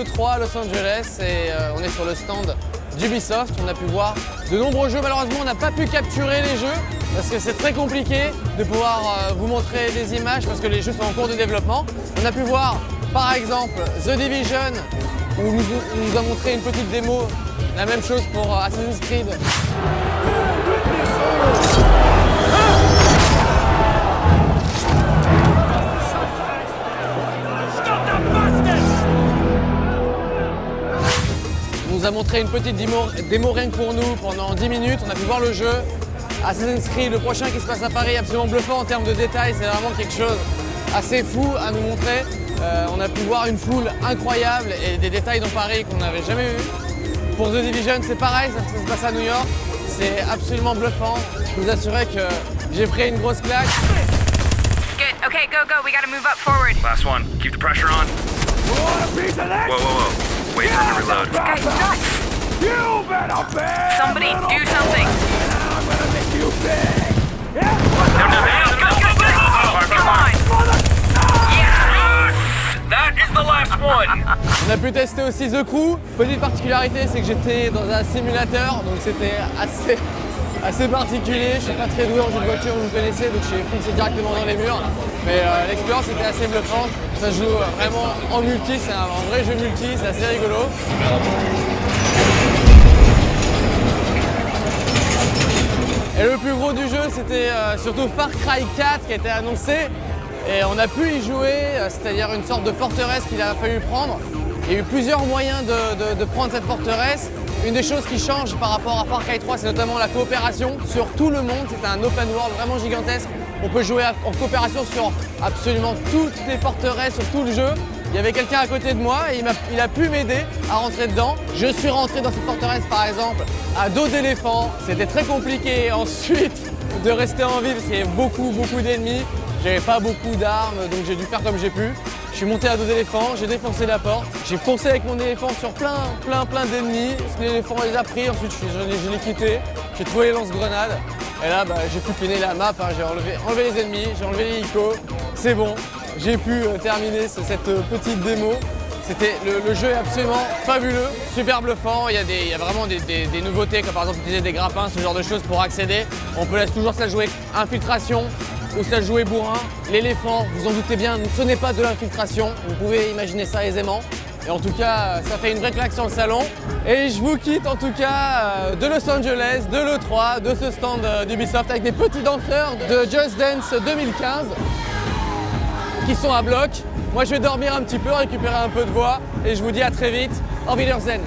l'E3 à Los Angeles et on est sur le stand d'Ubisoft. On a pu voir de nombreux jeux. Malheureusement, on n'a pas pu capturer les jeux parce que c'est très compliqué de pouvoir vous montrer des images parce que les jeux sont en cours de développement. On a pu voir par exemple The Division où on nous a montré une petite démo. La même chose pour Assassin's Creed. On nous a montré une petite démo rien que pour nous pendant 10 minutes. On a pu voir le jeu. Assassin's Creed, le prochain qui se passe à Paris, absolument bluffant en termes de détails. C'est vraiment quelque chose assez fou à nous montrer. On a pu voir une foule incroyable et des détails dans Paris qu'on n'avait jamais vu. Pour The Division, c'est pareil, ça se passe à New York. C'est absolument bluffant. Je peux vous assurer que j'ai pris une grosse claque. Good. Okay, go, go. We gotta move up forward. Last one. Keep the pressure on. Whoa, whoa, whoa. Wait for him to reload. This guy's nuts. You better pay! Somebody do something. I'm gonna make you big! Yeah! Come on. Yes! That is the last one. On a pu tester aussi The Crew. Petite particularité, c'est que j'étais dans un simulateur, donc c'était assez particulier. Je suis pas très doué en jeu de voiture, vous me connaissez, donc j'ai foncé directement dans les murs. Mais l'expérience était assez bluffante. Ça se joue vraiment en multi, c'est un vrai jeu multi, c'est assez rigolo. Et le plus gros du jeu, c'était surtout Far Cry 4 qui a été annoncé. Et on a pu y jouer, c'est-à-dire une sorte de forteresse qu'il a fallu prendre. Il y a eu plusieurs moyens de prendre cette forteresse. Une des choses qui change par rapport à Far Cry 3, c'est notamment la coopération sur tout le monde. C'est un open world vraiment gigantesque. On peut jouer en coopération sur absolument toutes les forteresses, sur tout le jeu. Il y avait quelqu'un à côté de moi et il a pu m'aider à rentrer dedans. Je suis rentré dans cette forteresse par exemple à dos d'éléphant. C'était très compliqué ensuite de rester en vie parce qu'il y avait beaucoup d'ennemis. J'avais pas beaucoup d'armes donc j'ai dû faire comme j'ai pu. Je suis monté à dos d'éléphant, j'ai défoncé la porte. J'ai foncé avec mon éléphant sur plein d'ennemis. L'éléphant les a pris, ensuite je l'ai quitté. J'ai trouvé les lance-grenades. Et là j'ai pu piner la map, hein. J'ai enlevé les ennemis, j'ai enlevé l'hélico. C'est bon. J'ai pu terminer cette petite démo. Le jeu est absolument fabuleux, super bluffant. Il y a vraiment des nouveautés comme par exemple utiliser des grappins, ce genre de choses pour accéder. On peut toujours se la jouer infiltration ou se la jouer bourrin. L'éléphant, vous en doutez bien, ce n'est pas de l'infiltration. Vous pouvez imaginer ça aisément. Et en tout cas, ça fait une vraie claque sur le salon. Et je vous quitte en tout cas de Los Angeles, de l'E3, de ce stand d'Ubisoft avec des petits danseurs de Just Dance 2015. Qui sont à bloc. Moi je vais dormir un petit peu, récupérer un peu de voix et je vous dis à très vite. Auf Wiedersehen.